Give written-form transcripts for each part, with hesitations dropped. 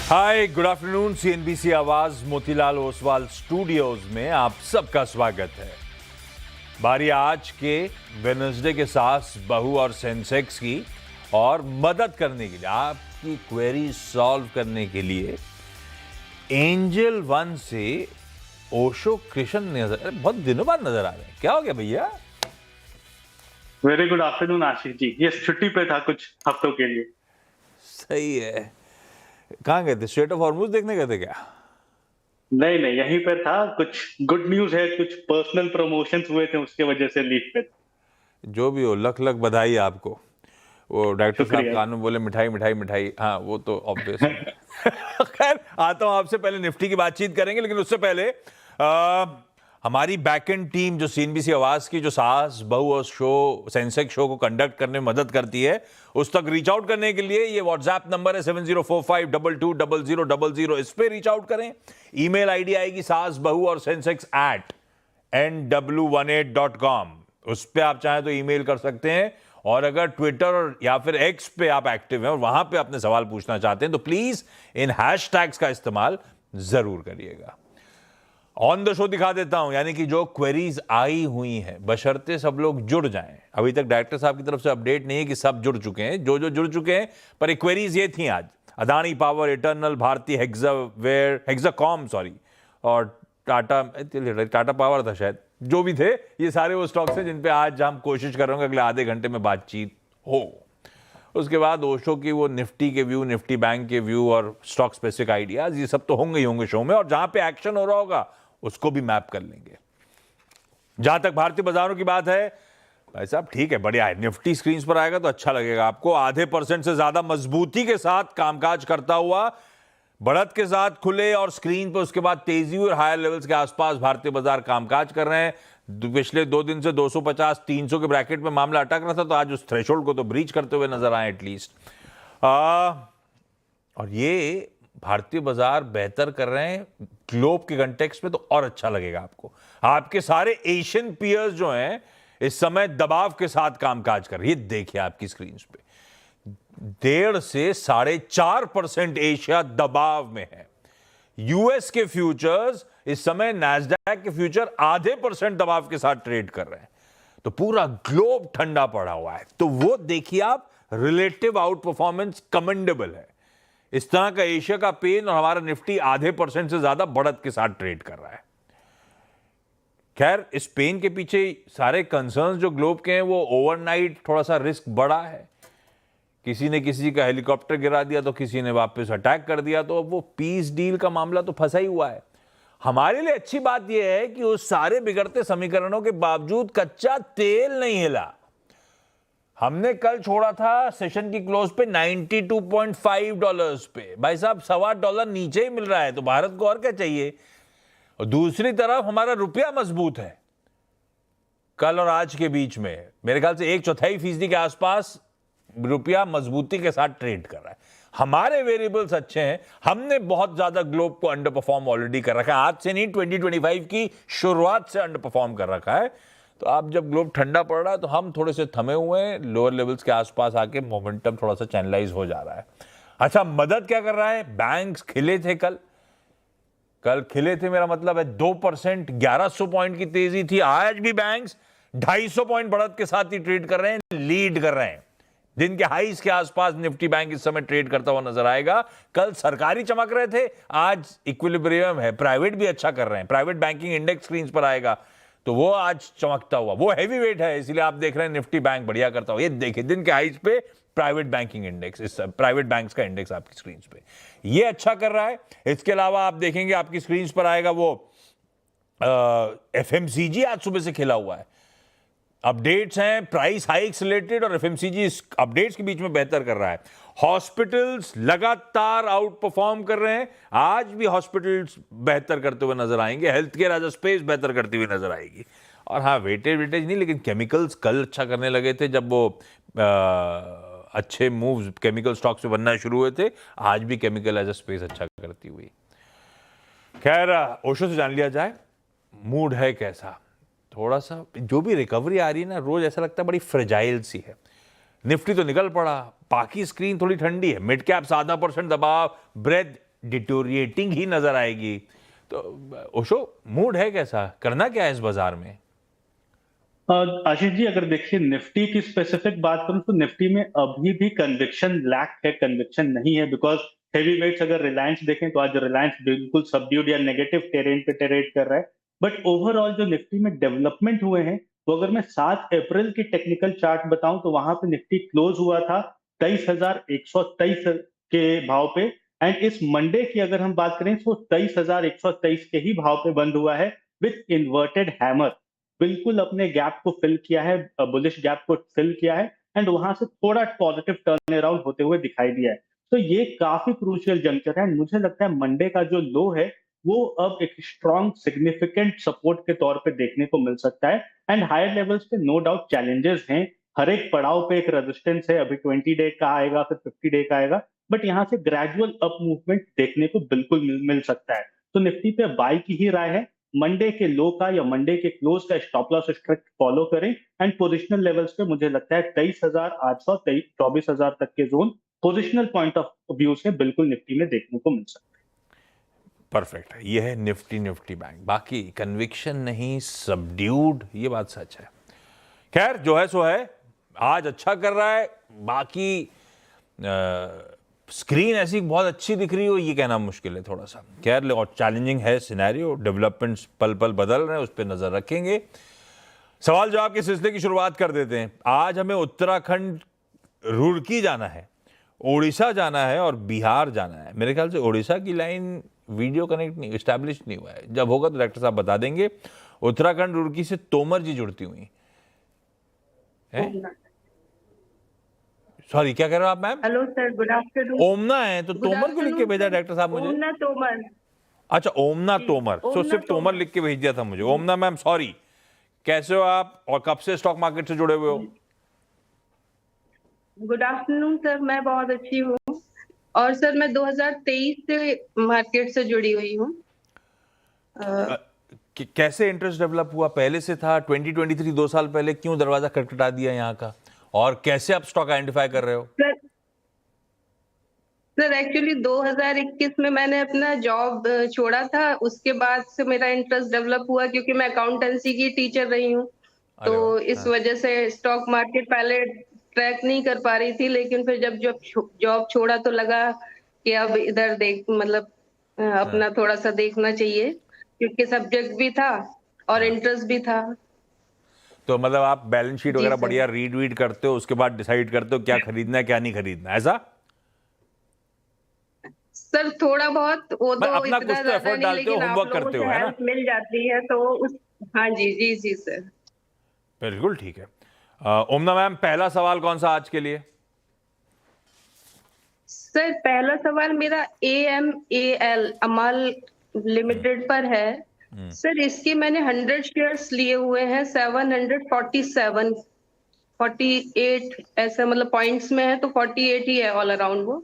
हाय, good afternoon. CNBC आवाज Motilal Oswal studios में आप सबका स्वागत है। बारी आज के वेडनेसडे के सास बहू और सेंसेक्स की, और मदद करने के लिए, आपकी क्वेरी सॉल्व करने के लिए एंजल वन से ओशो कृष्ण बहुत दिनों बाद नजर आ रहे हैं। क्या हो गया भैया? Very good afternoon Ashish ji. ये छुट्टी पे था कुछ हफ्तों के लिए। सही है। कहाँ गए थे? स्ट्रेट ऑफ हॉर्मुज देखने गए थे क्या? नहीं नहीं, यहीं पे था। कुछ गुड न्यूज है, कुछ पर्सनल प्रमोशंस हुए थे, उसके वजह से लीव पे। जो भी हो, लख लख बधाई आपको। वो डायरेक्टर साहब शुक्रिया। कान में बोले मिठाई मिठाई मिठाई, हाँ वो तो ऑब्वियस है। खैर, आता हूं आपसे। पहले निफ्टी की बातचीत करेंगे, लेकिन उससे पहले हमारी बैकएंड टीम जो सीएनबीसी आवाज की जो सास बहू और शो सेंसेक्स शो को कंडक्ट करने में मदद करती है, उस तक रीच आउट करने के लिए ये व्हाट्सएप नंबर है 7045220000। इस पे रीच आउट करें। ईमेल आईडी आएगी सास बहू और सेंसेक्स @nw18.com। उस पे आप चाहें तो ईमेल कर सकते हैं। और अगर ट्विटर या फिर एक्स पे आप एक्टिव हैं और वहां पे अपने सवाल पूछना चाहते हैं तो प्लीज इन हैशटैग्स का इस्तेमाल जरूर करिएगा। ऑन द शो दिखा देता हूं, यानी कि जो क्वेरीज आई हुई हैं, बशर्ते सब लोग जुड़ जाएं। अभी तक डायरेक्टर साहब की तरफ से अपडेट नहीं है कि सब जुड़ चुके हैं। जो जो जुड़ चुके हैं, पर एक क्वेरीज ये थी आज। Adani Power, Eternal, Bharti Hexacom और टाटा पावर था शायद, जो भी थे, ये सारे वो स्टॉक्स हैं जिन पे आज हम कोशिश कर रहे हैं अगले आधे घंटे में बातचीत हो। उसके बाद ओशो की वो निफ्टी के व्यू, निफ्टी बैंक के व्यू और स्टॉक स्पेसिफिक आइडियाज, ये सब तो होंगे ही होंगे शो में, और जहां पे एक्शन हो रहा होगा उसको भी मैप कर लेंगे। जहां तक भारतीय बाजारों की बात है, भाई साहब ठीक है, बढ़िया है। निफ्टी स्क्रीन पर आएगा तो अच्छा लगेगा आपको। आधे % से ज्यादा मजबूती के साथ कामकाज करता हुआ, बढ़त के साथ खुले और स्क्रीन पर उसके बाद तेजी और हायर लेवल्स के आसपास भारतीय बाजार कामकाज कर रहे हैं। पिछले 2 दिन से 250-300 के ब्रैकेट में मामला अटक रहा था, तो आज उस थ्रेशोल्ड को तो ब्रीच करते हुए नजर आए एटलीस्ट। और ये भारतीय बाजार बेहतर कर रहे हैं ग्लोब के कंटेक्स्ट में, तो और अच्छा लगेगा आपको। आपके सारे एशियन पीयर्स जो हैं इस समय दबाव के साथ कामकाज कर रही है। देखिए आपकी स्क्रीन पे 1.5 से 4.5% एशिया दबाव में है। यूएस के फ्यूचर्स इस समय नैस्डैक के फ्यूचर आधे % दबाव के साथ ट्रेड कर रहे हैं। तो पूरा ग्लोब ठंडा पड़ा हुआ है। तो वो देखिए आप, रिलेटिव आउट परफॉर्मेंस कमेंडेबल है। इस तरह का एशिया का पेन और हमारा निफ्टी आधे % से ज्यादा बढ़त के साथ ट्रेड कर रहा है। खैर, इस पेन के पीछे सारे कंसर्न्स जो ग्लोब के हैं, वो ओवरनाइट थोड़ा सा रिस्क बढ़ा है। किसी ने किसी का हेलीकॉप्टर गिरा दिया, तो किसी ने वापस अटैक कर दिया, तो अब वो पीस डील का मामला तो फंसा ही हुआ है। हमारे लिए अच्छी बात यह है कि उस सारे बिगड़ते समीकरणों के बावजूद कच्चा तेल नहीं हिला। हमने कल छोड़ा था सेशन की क्लोज पे $92.5 पे। भाई साहब $1.25 नीचे ही मिल रहा है, तो भारत को और क्या चाहिए। और दूसरी तरफ हमारा रुपया मजबूत है। कल और आज के बीच में मेरे ख्याल से 1/4% के आसपास रुपया मजबूती के साथ ट्रेड कर रहा है। हमारे वेरिएबल्स अच्छे हैं। हमने बहुत ज्यादा ग्लोब को अंडर परफॉर्म ऑलरेडी कर रखा है। आज से नहीं, 2025 की शुरुआत से अंडर परफॉर्म कर रखा है। तो अब जब ग्लोब ठंडा पड़ रहा है, तो हम थोड़े से थमे हुए हैं। लोअर लेवल्स के आसपास आके मोमेंटम थोड़ा सा चैनलाइज हो जा रहा है। अच्छा, मदद क्या कर रहा है? बैंक्स खिले थे कल खिले थे, मेरा मतलब है 2%, 1100 पॉइंट की तेजी थी। आज भी बैंक्स 250 पॉइंट बढ़त के साथ ही ट्रेड कर रहे हैं, लीड कर रहे हैं। दिन के हाईज के आसपास निफ्टी बैंक इस समय ट्रेड करता हुआ नजर आएगा। कल सरकारी चमक रहे थे, आज इक्विलिब्रियम है। प्राइवेट भी अच्छा कर रहे हैं। प्राइवेट बैंकिंग इंडेक्स स्क्रीन पर आएगा तो वो आज चमकता हुआ, वो हैवी वेट है, इसलिए आप देख रहे हैं निफ्टी बैंक बढ़िया करता हुआ। ये देखिए दिन के हाईज पे प्राइवेट बैंकिंग इंडेक्स, इस प्राइवेट बैंक्स का इंडेक्स आपकी स्क्रीन पे ये अच्छा कर रहा है। इसके अलावा आप देखेंगे आपकी स्क्रीन पर आएगा वो एफएमसीजी आज सुबह से खिला हुआ है। अपडेट्स हैं प्राइस हाइक्स रिलेटेड, और एफएमसीजी इस अपडेट्स के बीच में बेहतर कर रहा है। हॉस्पिटल्स लगातार आउट परफॉर्म कर रहे हैं। आज भी हॉस्पिटल्स बेहतर करते हुए नजर आएंगे। Health care as a space बेहतर करती हुई नजर आएगी। और हाँ, वेटेज नहीं, लेकिन केमिकल्स कल अच्छा करने लगे थे जब वो अच्छे मूव्स केमिकल स्टॉक्स पे बनना शुरू हुए थे। आज भी केमिकल एज अ स्पेस अच्छा करती हुई। खैर, ओशो से जान लिया जाए मूड है कैसा। थोड़ा सा जो भी रिकवरी आ रही है ना, रोज ऐसा लगता है बड़ी फ्रेजाइल सी है। निफ्टी तो निकल पड़ा, बाकी स्क्रीन थोड़ी ठंडी है। मिड कैप 0.5% दबाव, ब्रेड डिटोरिएटिंग ही नजर आएगी। तो ओशो, मूड है कैसा, करना क्या है इस बाजार में? आशीष जी, अगर देखिए निफ्टी की स्पेसिफिक बात करूं तो निफ्टी में अभी भी कन्विक्शन लैक है, कन्विक्शन नहीं है। बिकॉज हेवी वेट्स अगर रिलायंस देखें तो आज रिलायंस बिल्कुल सबड्यूड या नेगेटिव टेरेन पे ट्रेड कर रहा है। बट ओवरऑल जो निफ्टी में डेवलपमेंट हुए हैं, तो अगर मैं 7 अप्रैल की टेक्निकल चार्ट बताऊं तो वहां पे निफ्टी क्लोज हुआ था 23,123 के भाव पे। एंड इस मंडे की अगर हम बात करें तो 23,123 के ही भाव पे बंद हुआ है, विथ इन्वर्टेड हैमर। बिल्कुल अपने गैप को फिल किया है, बुलिश गैप को फिल किया है, एंड वहां से थोड़ा पॉजिटिव टर्न अराउंड होते हुए दिखाई दिया है। तो ये काफी क्रूशियल जंक्चर है। मुझे लगता है मंडे का जो लो है वो अब एक स्ट्रॉन्ग सिग्निफिकेंट सपोर्ट के तौर पे देखने को मिल सकता है। एंड हायर लेवल्स पे नो डाउट चैलेंजेस हैं, हर एक पड़ाव पे एक रेजिस्टेंस है। अभी 20 डे का आएगा, फिर 50 डे का आएगा, बट यहाँ से ग्रेजुअल अप मूवमेंट देखने को बिल्कुल मिल सकता है। तो निफ्टी पे बाई की ही राय है। मंडे के लो का या मंडे के क्लोज का स्टॉप लॉस स्ट्रिक्ट फॉलो करें। एंड पोजिशनल लेवल्स पे मुझे लगता है 23,800 24,000 तक के zone positional point of view से बिल्कुल निफ्टी में देखने को मिल सकता है। परफेक्ट है, ये है निफ्टी बैंक। बाकी कन्विक्शन नहीं, सबड्यूड, ये बात सच है। खैर, जो है सो है, आज अच्छा कर रहा है। बाकी स्क्रीन ऐसी बहुत अच्छी दिख रही हो ये कहना मुश्किल है थोड़ा सा। खैर, और चैलेंजिंग है सिनेरियो, डेवलपमेंट्स पल पल बदल रहे हैं, उस पर नजर रखेंगे। सवाल जवाब के सिलसिले की शुरुआत कर देते हैं। आज हमें उत्तराखंड, रुड़की जाना है, ओडिशा जाना है और बिहार जाना है। मेरे ख्याल से ओडिशा की लाइन वीडियो कनेक्ट नहीं, एस्टैब्लिश नहीं हुआ है। जब होगा तो डॉक्टर साहब बता देंगे। उत्तराखंड रुड़की से तोमर जी जुड़ती हुई हैं। सॉरी, क्या कह रहे हो आप ma'am? Hello sir, good afternoon. Omana है तो तोमर क्यों लिख के भेजा डॉक्टर साहब मुझे? ओमना तोमर। अच्छा, ओमना तोमर। सो ओमना सिर्फ तोमर लिख के भेज दिया था मुझे। ओमना मैम, सॉरी। कैसे हो आप और कब से स्टॉक मार्केट से जुड़े हुए हो? गुड आफ्टरनून सर, मैं बहुत अच्छी हूँ। और सर मैं 2023 से मार्केट से जुड़ी हुई हूँ। कैसे इंटरेस्ट डेवलप हुआ? पहले से था? 2023 2 साल पहले क्यों दरवाजा खटखटा दिया यहाँ का? और कैसे आप स्टॉक आइडेंटिफाई कर रहे हो? सर एक्चुअली 2021 में मैंने अपना जॉब छोड़ा था। उसके बाद से मेरा इंटरेस्ट डेवलप हुआ क्योंकि मैं अकाउंटेंसी की टीचर रही हूँ। तो इस वजह से स्टॉक मार्केट पहले ट्रैक नहीं कर पा रही थी, लेकिन फिर जब जॉब छोड़ा तो लगा कि अब इधर देख, मतलब अपना थोड़ा सा देखना चाहिए, क्योंकि सब्जेक्ट भी था और इंटरेस्ट भी था। तो मतलब आप बैलेंस शीट जी वगैरह सर। बढ़िया रीड करते हो, उसके बाद डिसाइड करते हो क्या खरीदना है क्या नहीं खरीदना, ऐसा? सर थोड़ा बहुत, वो तो अपना कुछ इतना तो ज्यादा एफर्ट नहीं, डालते हो, लेकिन आप होमवर्क लोगों करते से हो, है ना? हेल्प मिल जाती है तो उस। हाँ जी जी जी सर। बिल्कुल ठीक है। ओमना मैम, पहला सवाल कौन सा आज के लिए? सर पहला सवाल मेरा AMAL अमाल लिमिटेड पर है। सर इसके मैंने 100 शेयर्स लिए हुए हैं, 747 48 ऐसा, मतलब पॉइंट्स में है तो 48 ही है ऑल अराउंड वो।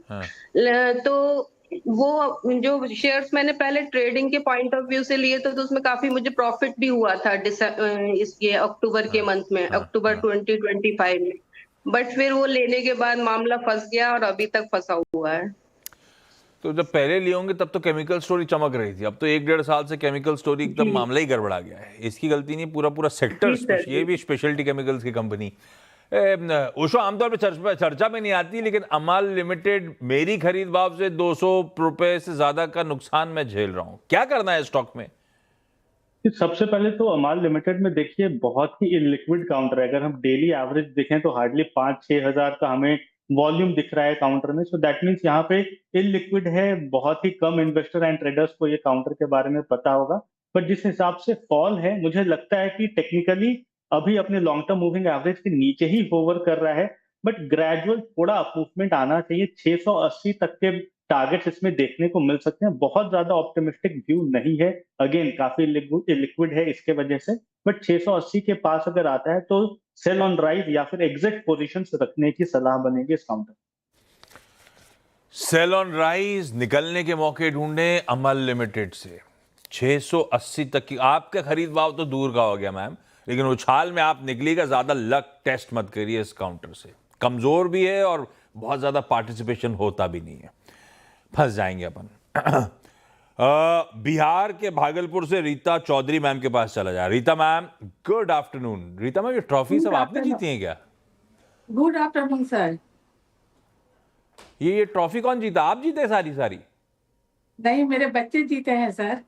तो वो जो शेयर्स मैंने पहले ट्रेडिंग के पॉइंट ऑफ व्यू से लिए थे तो उसमें काफी मुझे प्रॉफिट भी हुआ था इसके अक्टूबर के मंथ में, अक्टूबर 2025 में। बट फिर वो लेने के बाद मामला फंस गया और अभी तक फंसा हुआ है। तो जब पहले लिए होंगे तब तो केमिकल स्टोरी चमक रही थी, अब तो 1-1.5 साल से केमिकल स्टोरी एकदम मामला ही गड़बड़ा गया है। इसकी गलती नहीं, पूरा पूरा सेक्टर, जी सर, ये भी स्पेशलिटी केमिकल्स की कंपनी। ओशो आमतौर पे चर्चा में नहीं आती, लेकिन अमाल लिमिटेड मेरी खरीद भाव से 200 रुपए से ज्यादा का नुकसान मैं झेल रहा हूं। क्या करना है स्टॉक में? सबसे पहले तो अमाल लिमिटेड में देखिए बहुत ही इलिक्विड काउंटर है। अगर हम डेली एवरेज देखें तो हार्डली 5-6 हजार का हमें वॉल्यूम दिख रहा है काउंटर में। सो दैट मीन्स यहाँ पे इलिक्विड है। बहुत ही कम इन्वेस्टर एंड ट्रेडर्स को ये काउंटर के बारे में पता होगा। पर जिस हिसाब से फॉल है, मुझे लगता है कि टेक्निकली अभी अपने लॉन्ग टर्म मूविंग एवरेज के नीचे ही होवर कर रहा है। बट ग्रेजुअल थोड़ा अप मूवमेंट आना चाहिए। 680 तक के टारगेट्स इसमें देखने को मिल सकते हैं। बहुत ज्यादा ऑप्टिमिस्टिक व्यू नहीं है, अगेन काफी लिक्विड है इसके वजह से। बट 680 के पास अगर आता है तो सेल ऑन राइज या फिर एग्जिट पोजीशंस रखने की सलाह बनेगी इस काउंटर। सेल ऑन राइज, निकलने के मौके ढूंढे अमल लिमिटेड से। 680 तक की आपका खरीद भाव तो दूर का हो गया मैम, लेकिन उछाल में आप निकलिएगा। ज्यादा लक टेस्ट मत करिए इस काउंटर से, कमजोर भी है और बहुत ज्यादा पार्टिसिपेशन होता भी नहीं है, फंस जाएंगे अपन। बिहार के भागलपुर से रीता चौधरी मैम के पास चला जाए। Rita ma'am, good afternoon. Rita ma'am, ये ट्रॉफी सब आपने जीती है क्या? Good afternoon sir. ये ट्रॉफी कौन जीता? आप जीते सारी सारी? नहीं, मेरे बच्चे जीते हैं सर।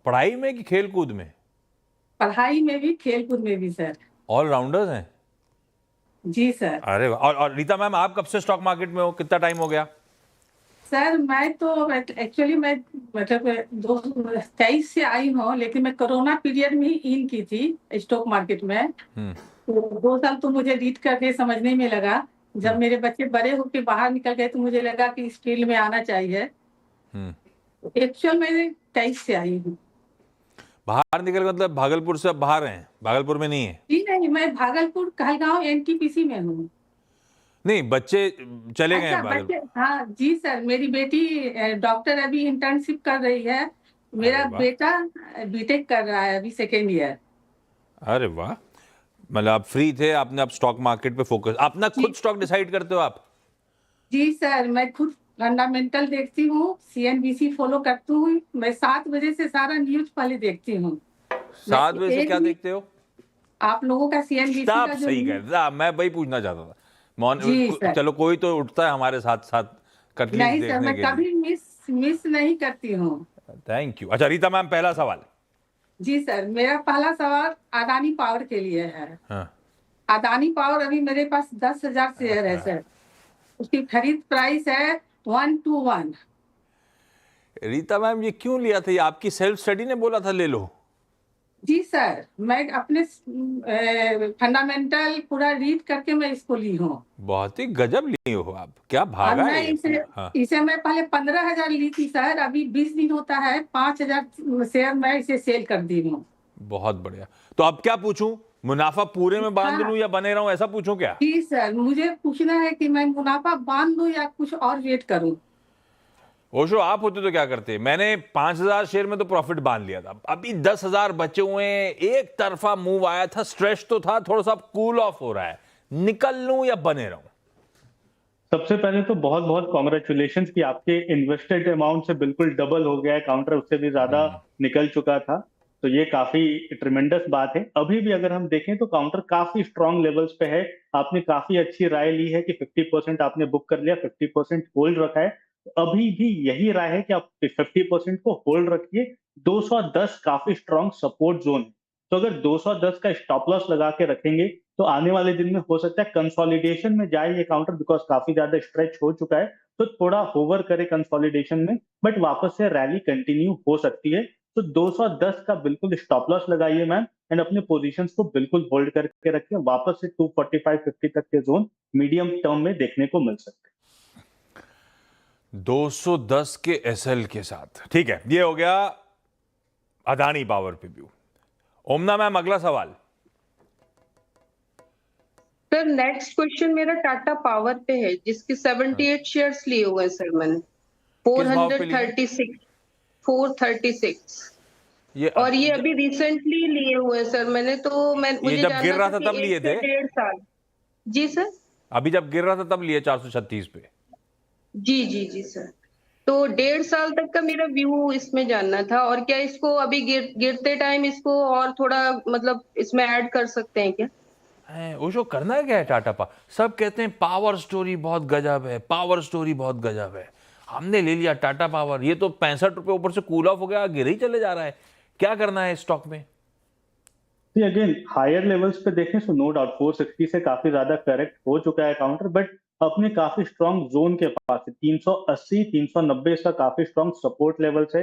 पढ़ाई में कि खेल कूद में? पढ़ाई में भी खेलकूद में भी सर। ऑलराउंडर्स हैं। जी सर। अरे वाह। और रीता मैम, आप कब से स्टॉक मार्केट में हो? कितना टाइम हो गया? सर मैं तो एक्चुअली मैं मतलब 2023 से आई हूँ, लेकिन मैं कोरोना पीरियड में ही इन की थी स्टॉक मार्केट में। तो 2 साल तो मुझे रीड करके समझने में लगा। जब मेरे बच्चे बड़े होकर बाहर निकल गए तो मुझे लगा कि इस फील्ड में आना चाहिए। एक्चुअल मैं 23 से आई हूँ। बाहर निकल मतलब भागलपुर से अब बाहर हैं? भागलपुर में नहीं है? जी नहीं, मैं भागलपुर कहलगांव एनटीपीसी में हूँ। नहीं, बच्चे चले गए अच्छा, हैं भागलपुर। बच्चे, हाँ जी सर। मेरी बेटी डॉक्टर अभी इंटर्नशिप कर रही है। मेरा अरे वाह। बेटा बीटेक कर रहा है अभी 2nd ईयर। अरे वाह। मतलब आप फ्री थे, आपने अब स्टॉक मार्केट पे फोकस, अपना खुद स्टॉक डिसाइड करते हो आप? जी सर, मैं खुद फंडामेंटल देखती हूँ, सीएनबीसी फॉलो करती हूँ। मैं 7 बजे से सारा न्यूज पहले देखती हूँ। 7 बजे से एक क्या भी- देखते हो? आप लोगों का सीएनबीसी आप का जो सही कह रहे थे। मैं वही पूछना चाहता था। जी सर। चलो, कोई तो उठता है हमारे साथ साथ कटलीफ नहीं सर, देखने मैं के लिए। कभी मिस नहीं करती हूँ। Thank you. अच्छा रीता मैम, पहला सवाल। जी सर, मेरा पहला सवाल अदानी पावर के लिए है। हाँ। अदानी पावर अभी मेरे पास 10,000 शेयर है सर। उसकी खरीद प्राइस है 1 to 1। रीता मैम, ये क्यों लिया था? ये आपकी सेल्फ स्टडी ने बोला था ले लो? जी सर, मैं अपने फंडामेंटल पूरा रीड करके मैं इसको ली हूँ। बहुत ही गजब ली हो आप। क्या और भागा मैं है ये इसे पूरा। हाँ। इसे मैं पहले 15,000 ली थी सर। अभी 20 दिन होता है, 5,000 शेयर मैं इसे सेल कर दी हूँ। बहुत बढ़िया। तो अब क्या पूछूं? मुनाफा पूरे में बांध हाँ। लूं या बने रहूं, ऐसा पूछूं क्या? जी सर, मुझे पूछना है कि मैं मुनाफा बांध दूं या कुछ और वेट करूं। ओशो, आप होते तो क्या करते? मैंने 5,000 शेयर में तो प्रॉफिट बांध लिया था। अभी 10,000 बचे हुए हैं। एक तरफा मूव आया था, स्ट्रेच तो था, थोड़ा सा कूल ऑफ हो रहा है। निकल लूं या बने रहूं? सबसे पहले तो बहुत बहुत कॉन्ग्रेचुलेशन कि आपके इन्वेस्टेड अमाउंट से बिल्कुल डबल हो गया है, काउंटर उससे भी ज्यादा निकल चुका था। तो ये काफी ट्रिमेंडस बात है। अभी भी अगर हम देखें तो काउंटर काफी स्ट्रांग लेवल्स पे है। आपने काफी अच्छी राय ली है कि 50% आपने बुक कर लिया, 50% होल्ड रखा है। तो अभी भी यही राय है कि आप 50% को होल्ड रखिए। 210 काफी स्ट्रांग सपोर्ट जोन है। तो अगर 210 का स्टॉप लॉस लगा के रखेंगे तो आने वाले दिन में हो सकता है कंसोलिडेशन में जाए ये काउंटर, बिकॉज काफी ज्यादा स्ट्रेच हो चुका है। तो थोड़ा होवर करे कंसोलिडेशन में, बट वापस से रैली कंटिन्यू हो सकती है। तो 210 का बिल्कुल स्टॉप लॉस लगाइए मैम, एंड अपने पोजीशंस को बिल्कुल होल्ड करके रखिए। वापस से 245-50 तक के जोन मीडियम टर्म में देखने को मिल सकते हैं। 210 के एसएल के साथ। ठीक है, ये हो गया अदानी पावर पे व्यू। ओमना मैम, अगला सवाल। सर नेक्स्ट क्वेश्चन मेरा टाटा पावर पे है, जिसके 78 शेयर्स लिए हुए हैं सर मैंने। किस भाव पे लिए? 436 ये और ये अभी रिसेंटली लिए हुए हैं सर मैंने। तो मुझे जब जानना गिर रहा था कि तब लिए 1 से थे? 1.5 साल। जी सर। अभी जब गिर रहा था तब लिए 436 पे? जी जी जी सर। तो 1.5 साल तक का मेरा व्यू इसमें जानना था, और क्या इसको अभी गिरते टाइम इसको और थोड़ा मतलब इसमें ऐड कर सकते हैं क्या? ओशो, करना क्या है टाटा पा? सब कहते हैं पावर स्टोरी बहुत गजब है, पावर स्टोरी बहुत गजब है। हमने ले लिया टाटा पावर, ये तो 65 रुपए ऊपर से कूल ऑफ हो गया, गिर ही चले जा रहा है। क्या करना है स्टॉक में? अगेन हायर लेवल्स पे देखें तो नो डाउट 460 से काफी ज्यादा करेक्ट हो चुका है काउंटर, बट अपने काफी स्ट्रांग जोन के पास है। 380 390 इसका काफी स्ट्रांग सपोर्ट लेवल्स है।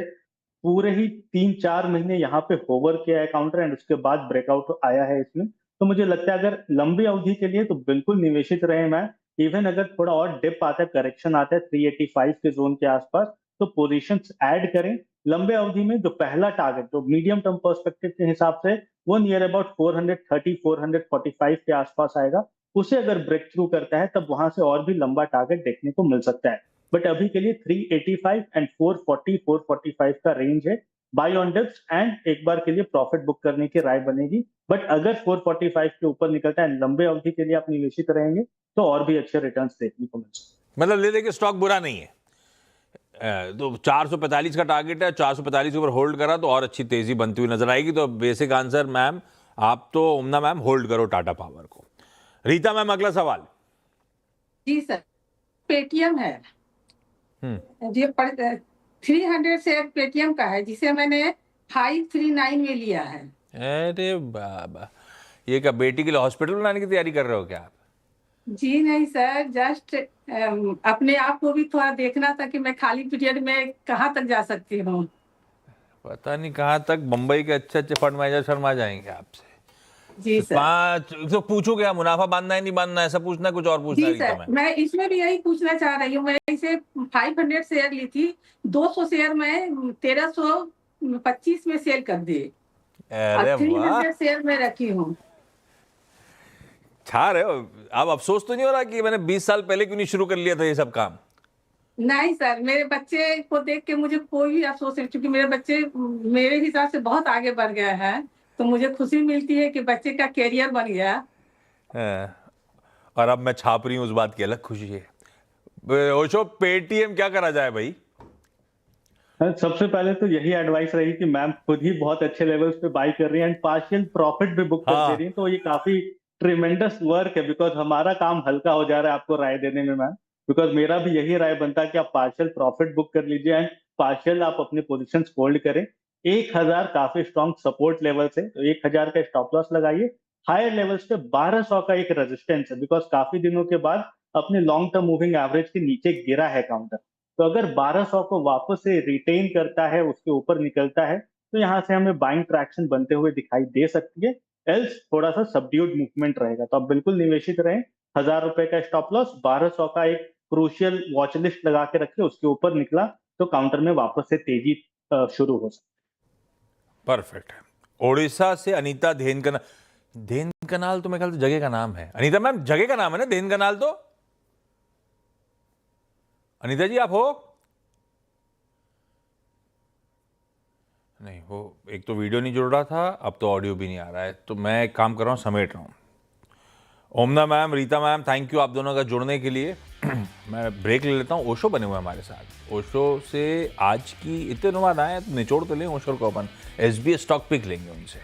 पूरे ही 3-4 महीने यहाँ पे होवर किया है काउंटर, एंड उसके बाद ब्रेकआउट आया है इसमें। तो मुझे लगता है अगर लंबी अवधि के लिए तो बिल्कुल निवेशित रहे मैं। इवन अगर थोड़ा और डिप आता है, करेक्शन आता है 385 के जोन के आसपास, तो पोजीशंस ऐड करें। लंबे अवधि में जो पहला टारगेट जो मीडियम टर्म पर्सपेक्टिव के हिसाब से वो नियर अबाउट 430 445 के आसपास आएगा। उसे अगर ब्रेक थ्रू करता है तब वहां से और भी लंबा टारगेट देखने को मिल सकता है। बट अभी के लिए 385 एंड 440 445 का रेंज है। बाय ऑन डिप्स एंड एक बार के लिए प्रॉफिट बुक करने की राय बनेगी। बट अगर 445 के ऊपर निकलता है, लंबे अवधि के लिए आप निवेशित रहेंगे तो और भी अच्छे रिटर्न्स देखने को मिल सकते हैं। मतलब ले लेके स्टॉक बुरा नहीं है? तो 445 का टारगेट है, 445 के ऊपर होल्ड करा तो और अच्छी तेजी बनती हुई नजर आएगी। तो बेसिक आंसर मैम, आप तो ओमना मैम होल्ड करो टाटा पावर को। रीता मैम अगला सवाल। जी सर, पेटीएम है जी, 300 शेयर पेटीएम का है जिसे मैंने 539 में लिया है। अरे बाबा, ये क्या बेटी के लिए हॉस्पिटल बनाने की तैयारी कर रहे हो क्या आप? जी नहीं सर, जस्ट अपने आप को भी थोड़ा देखना था कि मैं खाली पीरियड में कहाँ तक जा सकती हूँ। पता नहीं कहाँ तक बंबई के अच्छे अच्छे फंड मैनेजर शर्मा जाएंगे आपसे। जी तो सर। 5 तो पूछो क्या, मुनाफा बांधना है नहीं बांधना है, ऐसा पूछना है, कुछ और पूछना है जी रीता सर, मैम? मैं इसमें भी यही पूछना चाह रही हूँ। मैं इसे 500 शेयर ली थी, 200 शेयर मैं 1325 में सेल कर दी अरे और वाह, 300 शेयर में रखी हूँ। छा रहे हो। अब अफसोस तो नहीं हो रहा कि मैंने 20 साल पहले क्यों नहीं शुरू कर लिया था ये सब काम? नहीं सर, मेरे बच्चे को देख के मुझे कोई भी अफसोस नहीं, क्योंकि मेरे बच्चे मेरे हिसाब से बहुत आगे बढ़ गए हैं। तो मुझे खुशी मिलती है कि बच्चे का कैरियर बन गया। और अब मैं छाप रही हूँ, उस बात की अलग खुशी है। ओशो, पेटीएम क्या करा जाए भाई? सबसे पहले तो यही एडवाइस रही कि मैम खुद ही बहुत अच्छे लेवल्स पे बाई कर रही हैं एंड पार्शियल प्रॉफिट भी बुक कर हाँ। दे रही हैं, तो ये काफी ट्रिमेंडस वर्क है। बिकॉज हमारा काम हल्का हो जा रहा है आपको राय देने में मैम। बिकॉज मेरा भी यही राय बनता है कि आप पार्शियल प्रॉफिट बुक कर लीजिए एंड पार्शियल आप अपने पोजिशन होल्ड करें। 1000 काफी स्ट्रॉन्ग सपोर्ट लेवल है, तो 1000 का स्टॉप लॉस लगाइए। हायर लेवल्स पे 1200 का एक रेजिस्टेंस है, बिकॉज काफी दिनों के बाद अपने लॉन्ग टर्म मूविंग एवरेज के नीचे गिरा है काउंटर। तो अगर 1200 को वापस से रिटेन करता है, उसके ऊपर निकलता है, तो यहाँ से हमें बाइंग ट्रैक्शन बनते हुए दिखाई दे सकती है। एल्स थोड़ा सा सबड्यूड मूवमेंट रहेगा, तो आप बिल्कुल निवेशित रहें। 1000 रुपए का स्टॉप लॉस, 1200 का एक क्रूशियल वॉच लिस्ट लगा के रखिए, उसके ऊपर निकला तो काउंटर में वापस से तेजी शुरू हो सकती है। परफेक्ट है। ओडिशा से अनीता धेनकनाल तो मेरे ख्याल से जगह का नाम है। अनीता मैम जगह का नाम है ना धेनकनाल? तो अनीता जी आप हो? नहीं, वो एक तो वीडियो नहीं जुड़ रहा था, अब तो ऑडियो भी नहीं आ रहा है, तो मैं एक काम कर रहा हूँ, समेट रहा हूँ। Omana ma'am, Rita ma'am, thank you आप दोनों का जुड़ने के लिए। मैं ब्रेक ले लेता हूँ। ओशो बने हुए हमारे साथ। ओशो से आज की इतने अनुवाद आए, तो निचोड़ तो लें ओशो को अपन। एसबीएस स्टॉक पिक लेंगे उनसे।